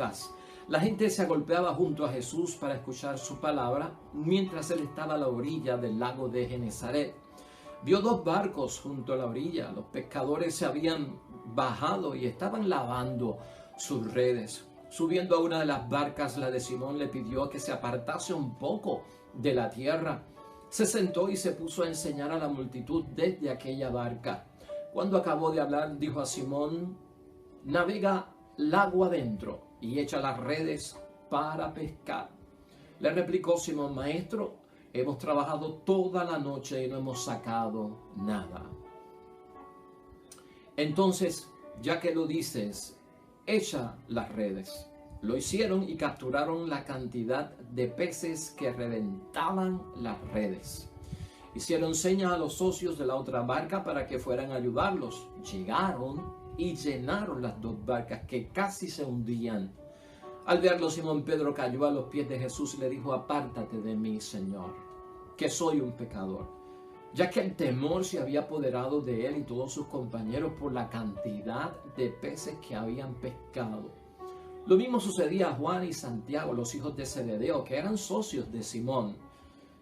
Lucas. La gente se agolpeaba junto a Jesús para escuchar su palabra, mientras él estaba a la orilla del lago de Genesaret. Vio dos barcos junto a la orilla. Los pescadores se habían bajado y estaban lavando sus redes. Subiendo a una de las barcas, la de Simón le pidió que se apartase un poco de la tierra. Se sentó y se puso a enseñar a la multitud desde aquella barca. Cuando acabó de hablar, dijo a Simón: navega lago adentro y echa las redes para pescar. Le replicó Simón: maestro, hemos trabajado toda la noche y no hemos sacado nada. Entonces, ya que lo dices, echa las redes. Lo hicieron y capturaron la cantidad de peces que reventaban las redes. Hicieron señas a los socios de la otra barca para que fueran a ayudarlos. Llegaron y llenaron las dos barcas que casi se hundían. Al verlo, Simón Pedro cayó a los pies de Jesús y le dijo: apártate de mí, Señor, que soy un pecador. Ya que el temor se había apoderado de él y todos sus compañeros por la cantidad de peces que habían pescado. Lo mismo sucedía a Juan y Santiago, los hijos de Zebedeo, que eran socios de Simón.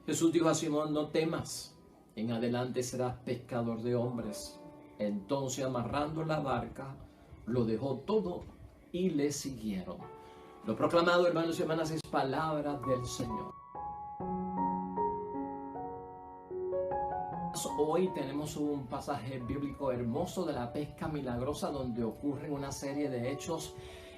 Jesús dijo a Simón: no temas, en adelante serás pescador de hombres. Entonces, amarrando la barca, lo dejó todo y le siguieron. Lo proclamado, hermanos y hermanas, es palabra del Señor. Hoy tenemos un pasaje bíblico hermoso de la pesca milagrosa, donde ocurren una serie de hechos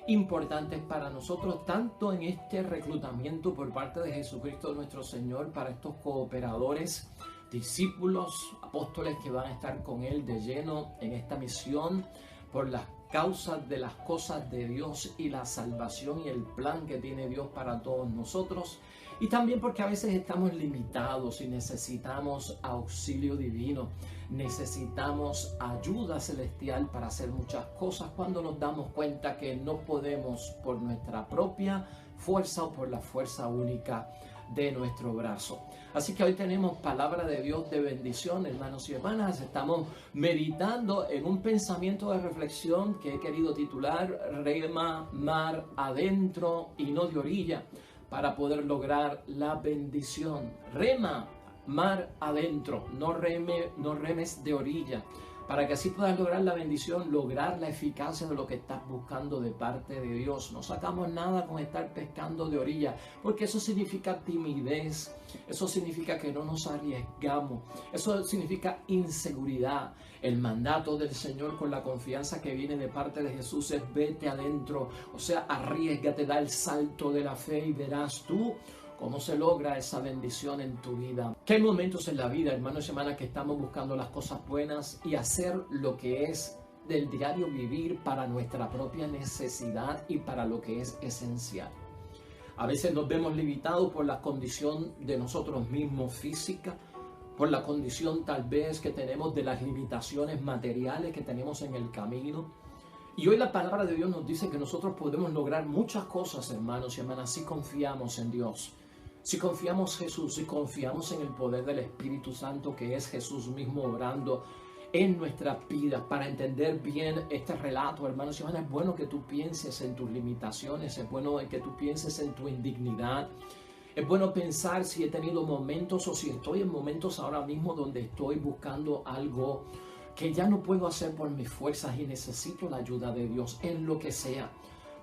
importantes para nosotros, tanto en este reclutamiento por parte de Jesucristo nuestro Señor para estos cooperadores, discípulos, apóstoles que van a estar con Él de lleno en esta misión por las causas de las cosas de Dios y la salvación y el plan que tiene Dios para todos nosotros. Y también porque a veces estamos limitados y necesitamos auxilio divino, necesitamos ayuda celestial para hacer muchas cosas cuando nos damos cuenta que no podemos por nuestra propia fuerza o por la fuerza única de nuestro brazo. Así que hoy tenemos palabra de Dios de bendición, hermanos y hermanas. Estamos meditando en un pensamiento de reflexión que he querido titular Rema, mar adentro y no de orilla, para poder lograr la bendición. Rema, mar adentro, no remes de orilla, para que así puedas lograr la bendición, lograr la eficacia de lo que estás buscando de parte de Dios. No sacamos nada con estar pescando de orilla, porque eso significa timidez, eso significa que no nos arriesgamos, eso significa inseguridad. El mandato del Señor, con la confianza que viene de parte de Jesús, es vete adentro, o sea, arriésgate, da el salto de la fe y verás tú cómo se logra esa bendición en tu vida. Que hay momentos en la vida, hermanos y hermanas, que estamos buscando las cosas buenas y hacer lo que es del diario vivir para nuestra propia necesidad y para lo que es esencial. A veces nos vemos limitados por la condición de nosotros mismos física, por la condición tal vez que tenemos de las limitaciones materiales que tenemos en el camino. Y hoy la palabra de Dios nos dice que nosotros podemos lograr muchas cosas, hermanos y hermanas, si confiamos en Dios. Si confiamos en Jesús, si confiamos en el poder del Espíritu Santo, que es Jesús mismo obrando en nuestras vidas. Para entender bien este relato, hermanos y hermanas, es bueno que tú pienses en tus limitaciones, es bueno que tú pienses en tu indignidad. Es bueno pensar si he tenido momentos o si estoy en momentos ahora mismo donde estoy buscando algo que ya no puedo hacer por mis fuerzas y necesito la ayuda de Dios en lo que sea.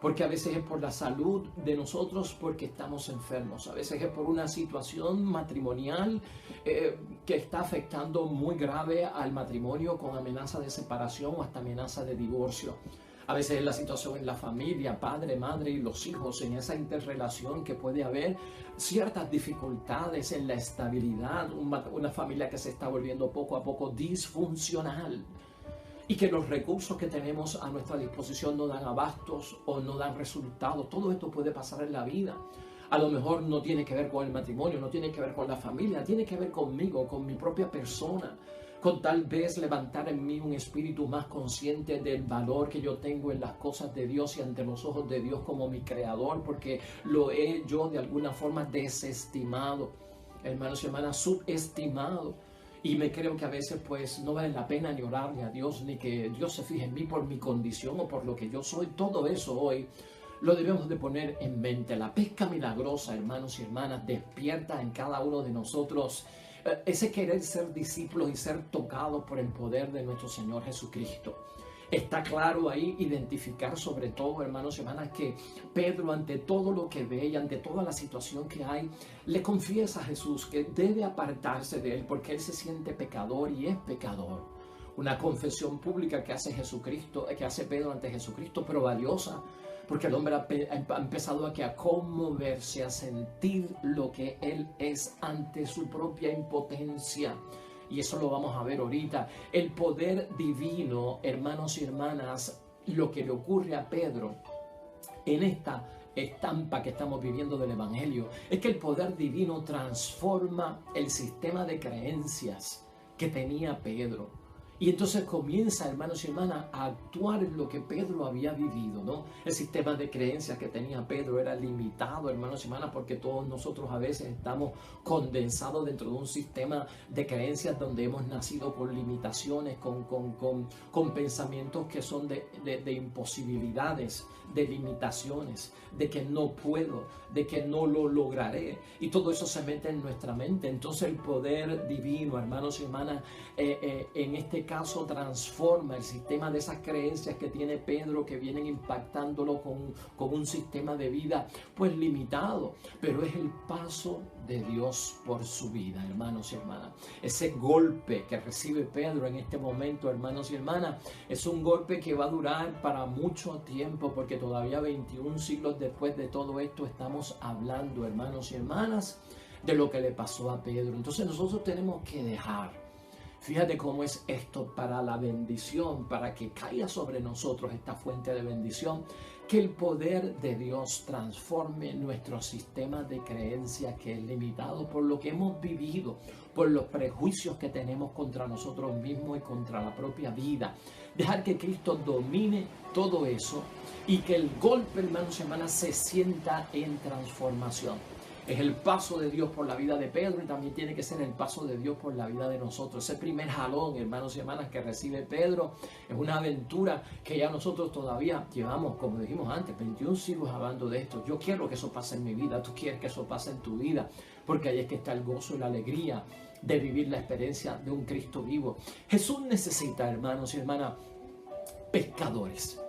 Porque a veces es por la salud de nosotros, porque estamos enfermos. A veces es por una situación matrimonial que está afectando muy grave al matrimonio, con amenaza de separación o hasta amenaza de divorcio. A veces es la situación en la familia, padre, madre y los hijos, en esa interrelación que puede haber ciertas dificultades en la estabilidad, una familia que se está volviendo poco a poco disfuncional. Y que los recursos que tenemos a nuestra disposición no dan abastos o no dan resultados. Todo esto puede pasar en la vida. A lo mejor no tiene que ver con el matrimonio, no tiene que ver con la familia, tiene que ver conmigo, con mi propia persona, con tal vez levantar en mí un espíritu más consciente del valor que yo tengo en las cosas de Dios y ante los ojos de Dios como mi creador, porque lo he yo de alguna forma desestimado, hermanos y hermanas, subestimado. Y me creo que a veces pues no vale la pena ni orarle a Dios, ni que Dios se fije en mí por mi condición o por lo que yo soy. Todo eso hoy lo debemos de poner en mente. La pesca milagrosa, hermanos y hermanas, despierta en cada uno de nosotros ese querer ser discípulos y ser tocados por el poder de nuestro Señor Jesucristo. Está claro ahí identificar sobre todo, hermanos y hermanas, que Pedro, ante todo lo que ve y ante toda la situación que hay, le confiesa a Jesús que debe apartarse de él porque él se siente pecador y es pecador. Una confesión pública que hace Jesucristo, que hace Pedro ante Jesucristo, pero valiosa, porque el hombre ha empezado a conmoverse, a sentir lo que él es ante su propia impotencia. Y eso lo vamos a ver ahorita. El poder divino, hermanos y hermanas, lo que le ocurre a Pedro en esta estampa que estamos viviendo del Evangelio, es que el poder divino transforma el sistema de creencias que tenía Pedro. Y entonces comienza, hermanos y hermanas, a actuar en lo que Pedro había vivido, ¿no? El sistema de creencias que tenía Pedro era limitado, hermanos y hermanas, porque todos nosotros a veces estamos condensados dentro de un sistema de creencias donde hemos nacido con limitaciones, con pensamientos que son de imposibilidades, de limitaciones, de que no puedo, de que no lo lograré. Y todo eso se mete en nuestra mente. Entonces el poder divino, hermanos y hermanas, en este caso transforma el sistema de esas creencias que tiene Pedro, que vienen impactándolo con un sistema de vida pues limitado, pero es el paso de Dios por su vida, hermanos y hermanas. Ese golpe que recibe Pedro en este momento, hermanos y hermanas, es un golpe que va a durar para mucho tiempo, porque todavía 21 siglos después de todo esto estamos hablando, hermanos y hermanas, de lo que le pasó a Pedro. Entonces nosotros tenemos que dejar. Fíjate cómo es esto para la bendición, para que caiga sobre nosotros esta fuente de bendición, que el poder de Dios transforme nuestro sistema de creencia que es limitado por lo que hemos vivido, por los prejuicios que tenemos contra nosotros mismos y contra la propia vida. Dejar que Cristo domine todo eso y que el golpe, hermanos y hermanas, se sienta en transformación. Es el paso de Dios por la vida de Pedro y también tiene que ser el paso de Dios por la vida de nosotros. Ese primer jalón, hermanos y hermanas, que recibe Pedro es una aventura que ya nosotros todavía llevamos, como dijimos antes, 21 siglos hablando de esto. Yo quiero que eso pase en mi vida, tú quieres que eso pase en tu vida, porque ahí es que está el gozo y la alegría de vivir la experiencia de un Cristo vivo. Jesús necesita, hermanos y hermanas, pescadores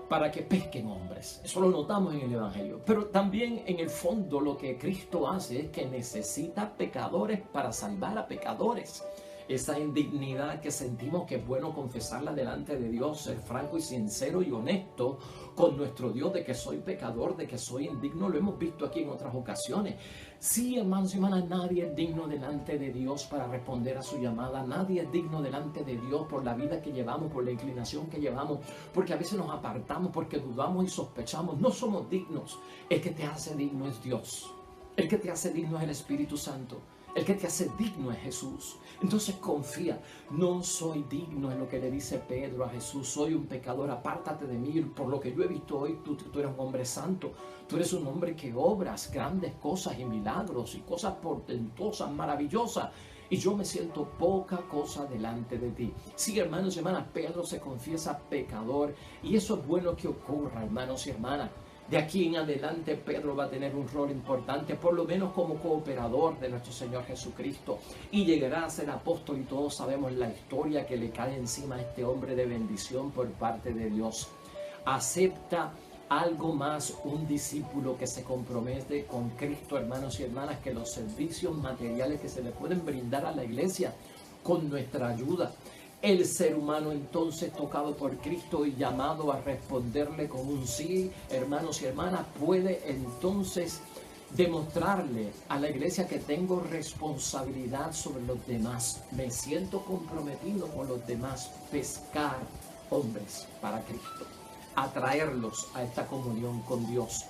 para que pesquen hombres. Eso lo notamos en el Evangelio. Pero también en el fondo lo que Cristo hace es que necesita pecadores para salvar a pecadores. Esa indignidad que sentimos que es bueno confesarla delante de Dios, ser franco y sincero y honesto con nuestro Dios de que soy pecador, de que soy indigno, lo hemos visto aquí en otras ocasiones. Sí, hermanos y hermanas, nadie es digno delante de Dios para responder a su llamada. Nadie es digno delante de Dios por la vida que llevamos, por la inclinación que llevamos, porque a veces nos apartamos, porque dudamos y sospechamos. No somos dignos. El que te hace digno es Dios. El que te hace digno es el Espíritu Santo. El que te hace digno es Jesús. Entonces confía. No soy digno, es lo que le dice Pedro a Jesús. Soy un pecador, apártate de mí. Por lo que yo he visto hoy, tú eres un hombre santo. Tú eres un hombre que obras grandes cosas y milagros y cosas portentosas, maravillosas. Y yo me siento poca cosa delante de ti. Sí, hermanos y hermanas, Pedro se confiesa pecador. Y eso es bueno que ocurra, hermanos y hermanas. De aquí en adelante Pedro va a tener un rol importante, por lo menos como cooperador de nuestro Señor Jesucristo, y llegará a ser apóstol, y todos sabemos la historia que le cae encima a este hombre de bendición por parte de Dios. Acepta algo más un discípulo que se compromete con Cristo, hermanos y hermanas, que los servicios materiales que se le pueden brindar a la iglesia con nuestra ayuda. El ser humano entonces tocado por Cristo y llamado a responderle con un sí, hermanos y hermanas, puede entonces demostrarle a la iglesia que tengo responsabilidad sobre los demás. Me siento comprometido con los demás, pescar hombres para Cristo, atraerlos a esta comunión con Dios.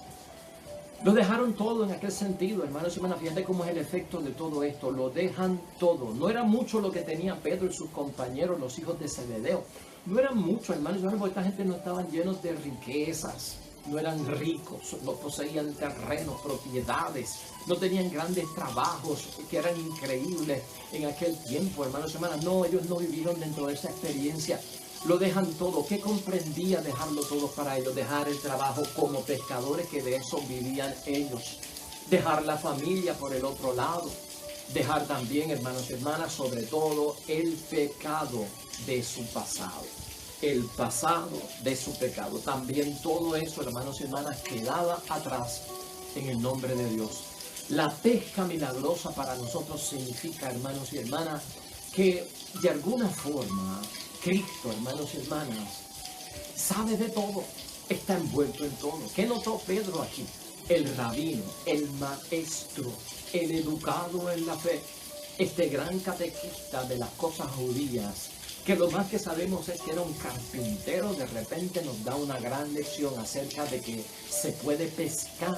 Lo dejaron todo en aquel sentido, hermanos y hermanas. Fíjate cómo es el efecto de todo esto. Lo dejan todo. No era mucho lo que tenía Pedro y sus compañeros, los hijos de Zebedeo. No era mucho, hermanos y hermanas, porque esta gente no estaban llenos de riquezas. No eran ricos, no poseían terrenos, propiedades. No tenían grandes trabajos que eran increíbles en aquel tiempo, hermanos y hermanas. No, ellos no vivieron dentro de esa experiencia. Lo dejan todo. ¿Qué comprendía dejarlo todo para ellos? Dejar el trabajo como pescadores, que de eso vivían ellos. Dejar la familia por el otro lado. Dejar también, hermanos y hermanas, sobre todo el pecado de su pasado. El pasado de su pecado. También todo eso, hermanos y hermanas, quedaba atrás en el nombre de Dios. La pesca milagrosa para nosotros significa, hermanos y hermanas, que de alguna forma Cristo, hermanos y hermanas, sabe de todo, está envuelto en todo. ¿Qué notó Pedro aquí? El rabino, el maestro, el educado en la fe, este gran catequista de las cosas judías, que lo más que sabemos es que era un carpintero, de repente nos da una gran lección acerca de que se puede pescar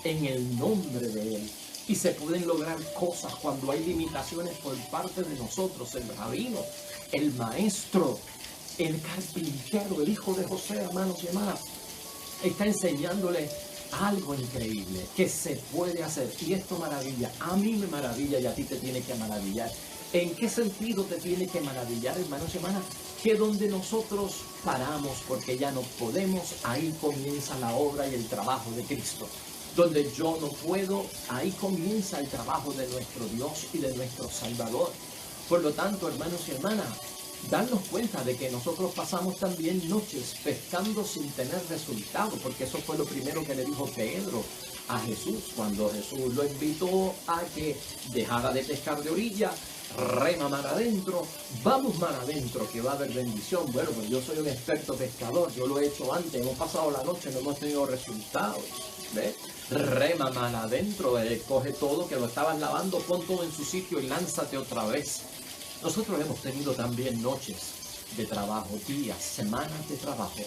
en el nombre de Él. Y se pueden lograr cosas cuando hay limitaciones por parte de nosotros. El rabino, el maestro, el carpintero, el hijo de José, hermanos y hermanas, está enseñándole algo increíble que se puede hacer. Y esto maravilla, a mí me maravilla y a ti te tiene que maravillar. ¿En qué sentido te tiene que maravillar, hermanos y hermanas? Que donde nosotros paramos porque ya no podemos, ahí comienza la obra y el trabajo de Cristo. Donde yo no puedo, ahí comienza el trabajo de nuestro Dios y de nuestro Salvador. Por lo tanto, hermanos y hermanas, darnos cuenta de que nosotros pasamos también noches pescando sin tener resultado, porque eso fue lo primero que le dijo Pedro a Jesús, cuando Jesús lo invitó a que dejara de pescar de orilla, rema mar adentro, vamos mar adentro, que va a haber bendición. Bueno, pues yo soy un experto pescador, yo lo he hecho antes, hemos pasado la noche, no hemos tenido resultados. ¿Ves? Rema mal adentro, coge todo que lo estabas lavando, pon todo en su sitio y lánzate otra vez. Nosotros hemos tenido también noches de trabajo, días, semanas de trabajo,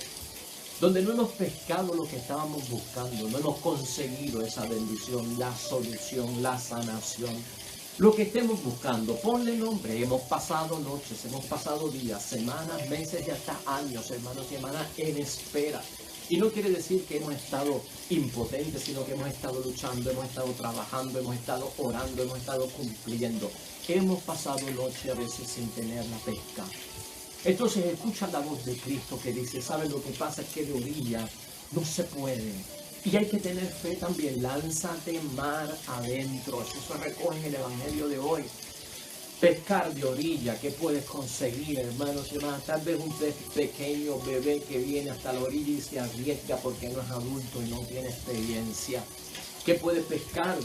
donde no hemos pescado lo que estábamos buscando, no hemos conseguido esa bendición, la solución, la sanación, lo que estemos buscando. Ponle nombre. Hemos pasado noches, hemos pasado días, semanas, meses y hasta años, hermanos y hermanas, en espera. Y no quiere decir que hemos estado impotentes, sino que hemos estado luchando, hemos estado trabajando, hemos estado orando, hemos estado cumpliendo. Hemos pasado noche a veces sin tener la pesca. Entonces escucha la voz de Cristo que dice, ¿sabes lo que pasa? Es que de orilla no se puede. Y hay que tener fe también. Lánzate mar adentro. Eso se recoge en el Evangelio de hoy. Pescar de orilla, ¿qué puedes conseguir, hermanos y hermanas? Tal vez un pez pequeño, bebé, que viene hasta la orilla y se arriesga porque no es adulto y no tiene experiencia. ¿Qué puedes pescar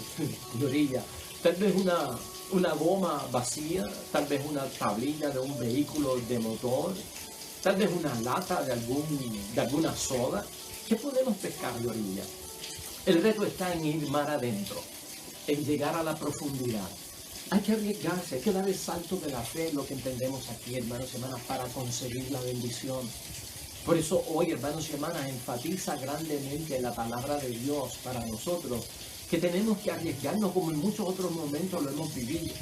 de orilla? Tal vez una goma vacía, tal vez una tablilla de un vehículo de motor, tal vez una lata de alguna soda. ¿Qué podemos pescar de orilla? El reto está en ir mar adentro, en llegar a la profundidad. Hay que arriesgarse, hay que dar el salto de la fe, lo que entendemos aquí, hermanos y hermanas, para conseguir la bendición. Por eso hoy, hermanos y hermanas, enfatiza grandemente la palabra de Dios para nosotros, que tenemos que arriesgarnos como en muchos otros momentos lo hemos vivido.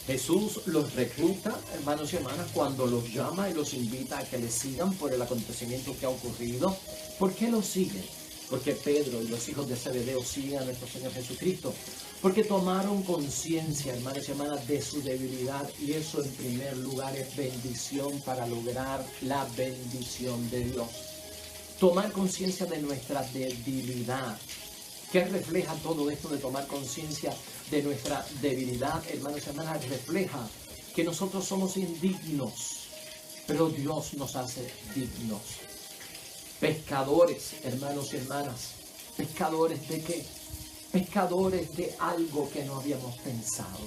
Jesús los recluta, hermanos y hermanas, cuando los llama y los invita a que le sigan por el acontecimiento que ha ocurrido. ¿Por qué los siguen? Porque Pedro y los hijos de Zebedeo siguen a nuestro Señor Jesucristo. Porque tomaron conciencia, hermanos y hermanas, de su debilidad. Y eso en primer lugar es bendición para lograr la bendición de Dios. Tomar conciencia de nuestra debilidad. ¿Qué refleja todo esto de tomar conciencia de nuestra debilidad, hermanos y hermanas? Refleja que nosotros somos indignos, pero Dios nos hace dignos. Pescadores, hermanos y hermanas. ¿Pescadores de qué? Pescadores de algo que no habíamos pensado.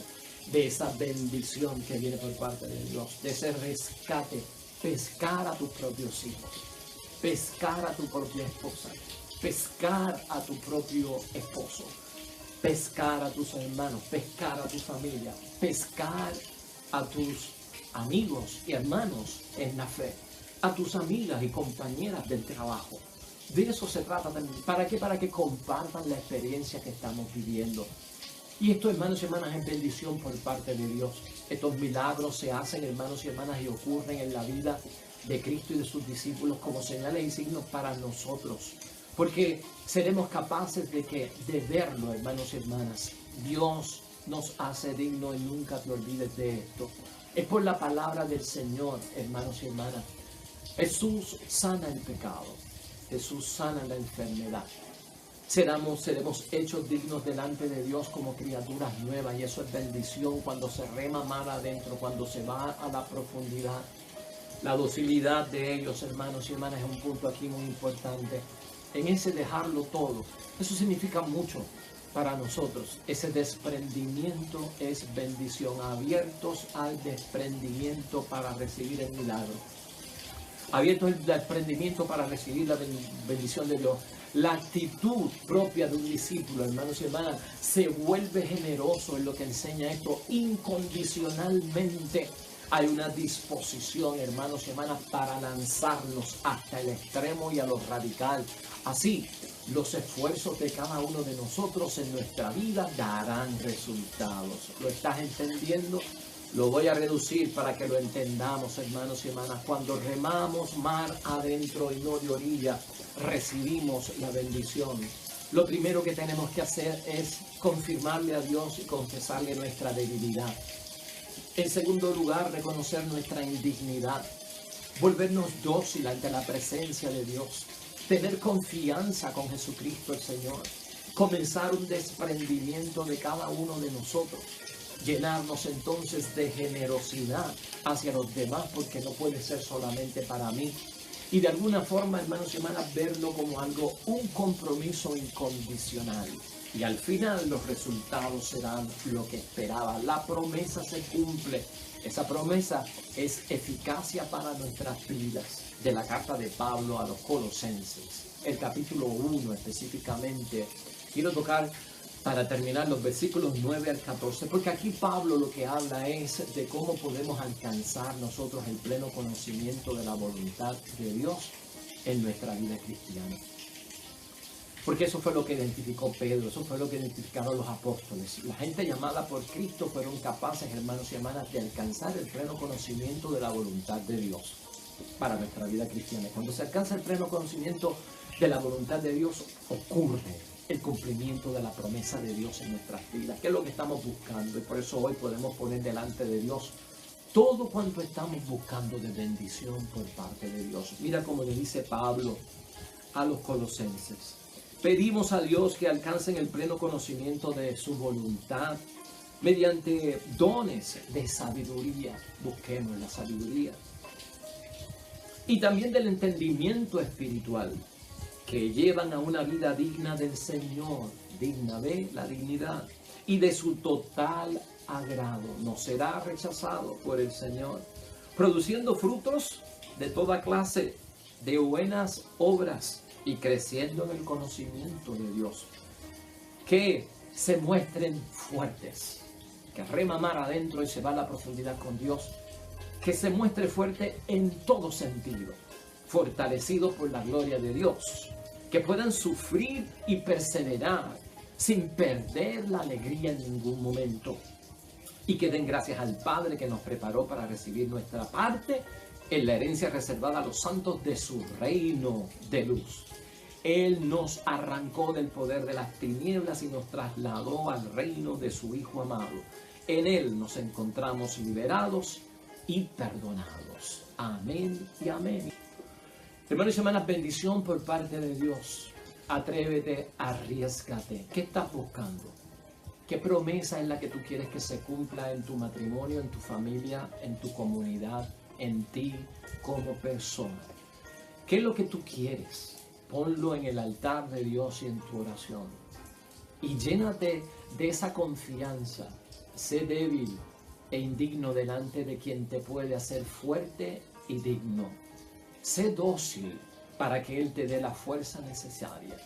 De esa bendición que viene por parte de Dios. De ese rescate. Pescar a tus propios hijos. Pescar a tu propia esposa. Pescar a tu propio esposo. Pescar a tus hermanos. Pescar a tu familia. Pescar a tus amigos y hermanos en la fe. A tus amigas y compañeras del trabajo. De eso se trata también. ¿Para qué? Para que compartan la experiencia que estamos viviendo. Y esto, hermanos y hermanas, es bendición por parte de Dios. Estos milagros se hacen, hermanos y hermanas, y ocurren en la vida de Cristo y de sus discípulos como señales y signos para nosotros. Porque seremos capaces de verlo, hermanos y hermanas. Dios nos hace dignos y nunca te olvides de esto. Es por la palabra del Señor, hermanos y hermanas. Jesús sana el pecado. Jesús sana la enfermedad. Seremos hechos dignos delante de Dios como criaturas nuevas, y eso es bendición cuando se rema mar adentro, cuando se va a la profundidad. La docilidad de ellos, hermanos y hermanas, es un punto aquí muy importante. En ese dejarlo todo, eso significa mucho para nosotros. Ese desprendimiento es bendición, abiertos al desprendimiento para recibir el milagro. Abiertos al desprendimiento para recibir la bendición de Dios. La actitud propia de un discípulo, hermanos y hermanas, se vuelve generoso en lo que enseña esto incondicionalmente. Hay una disposición, hermanos y hermanas, para lanzarnos hasta el extremo y a lo radical. Así, los esfuerzos de cada uno de nosotros en nuestra vida darán resultados. ¿Lo estás entendiendo? Lo voy a reducir para que lo entendamos, hermanos y hermanas. Cuando remamos mar adentro y no de orilla, recibimos la bendición. Lo primero que tenemos que hacer es confirmarle a Dios y confesarle nuestra debilidad. En segundo lugar, reconocer nuestra indignidad. Volvernos dócil ante la presencia de Dios. Tener confianza con Jesucristo el Señor. Comenzar un desprendimiento de cada uno de nosotros. Llenarnos entonces de generosidad hacia los demás, porque no puede ser solamente para mí. Y de alguna forma, hermanos y hermanas, verlo como algo, un compromiso incondicional. Y al final los resultados serán lo que esperaba. La promesa se cumple. Esa promesa es eficacia para nuestras vidas. De la carta de Pablo a los Colosenses, el capítulo 1 específicamente. Quiero tocar para terminar los versículos 9 al 14, porque aquí Pablo lo que habla es de cómo podemos alcanzar nosotros el pleno conocimiento de la voluntad de Dios en nuestra vida cristiana. Porque eso fue lo que identificó Pedro, eso fue lo que identificaron los apóstoles. La gente llamada por Cristo fueron capaces, hermanos y hermanas, de alcanzar el pleno conocimiento de la voluntad de Dios para nuestra vida cristiana. Cuando se alcanza el pleno conocimiento de la voluntad de Dios, ocurre el cumplimiento de la promesa de Dios en nuestras vidas, que es lo que estamos buscando. Y por eso hoy podemos poner delante de Dios todo cuanto estamos buscando de bendición por parte de Dios. Mira cómo le dice Pablo a los Colosenses. Pedimos a Dios que alcancen el pleno conocimiento de su voluntad mediante dones de sabiduría. Busquemos la sabiduría. Y también del entendimiento espiritual, que llevan a una vida digna del Señor, digna de la dignidad y de su total agrado. No será rechazado por el Señor, produciendo frutos de toda clase de buenas obras y creciendo en el conocimiento de Dios. Que se muestren fuertes, que rema mar adentro y se va a la profundidad con Dios. Que se muestre fuerte en todo sentido, fortalecido por la gloria de Dios. Que puedan sufrir y perseverar sin perder la alegría en ningún momento. Y que den gracias al Padre que nos preparó para recibir nuestra parte en la herencia reservada a los santos de su reino de luz. Él nos arrancó del poder de las tinieblas y nos trasladó al reino de su Hijo amado. En Él nos encontramos liberados y perdonados. Amén y amén. Hermanos y hermanas, bendición por parte de Dios. Atrévete, arriésgate. ¿Qué estás buscando? ¿Qué promesa es la que tú quieres que se cumpla en tu matrimonio, en tu familia, en tu comunidad, en ti como persona? ¿Qué es lo que tú quieres? Ponlo en el altar de Dios y en tu oración. Y llénate de esa confianza. Sé débil e indigno delante de quien te puede hacer fuerte y digno. Sé dócil para que Él te dé la fuerza necesaria.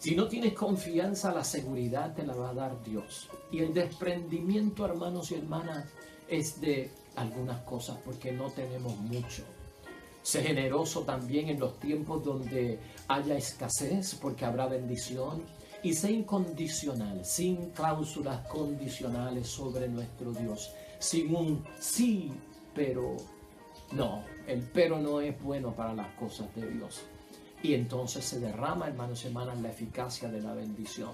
Si no tienes confianza, la seguridad te la va a dar Dios. Y el desprendimiento, hermanos y hermanas, es de algunas cosas porque no tenemos mucho. Sé generoso también en los tiempos donde haya escasez, porque habrá bendición. Y sé incondicional, sin cláusulas condicionales sobre nuestro Dios. Sin un sí, pero no. El pero no es bueno para las cosas de Dios. Y entonces se derrama, hermanos y hermanas, la eficacia de la bendición.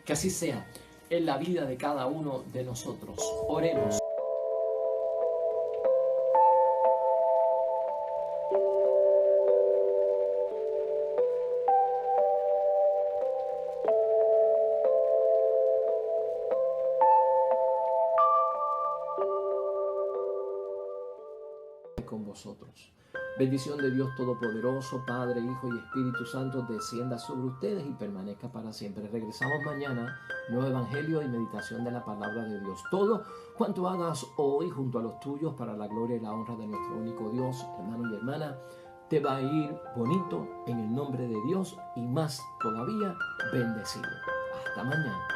Que así sea en la vida de cada uno de nosotros. Oremos. con vosotros. Bendición de Dios Todopoderoso, Padre, Hijo y Espíritu Santo, descienda sobre ustedes y permanezca para siempre. Regresamos mañana, nuevo evangelio y meditación de la palabra de Dios. Todo cuanto hagas hoy junto a los tuyos para la gloria y la honra de nuestro único Dios, hermano y hermana, te va a ir bonito en el nombre de Dios y más todavía bendecido. Hasta mañana.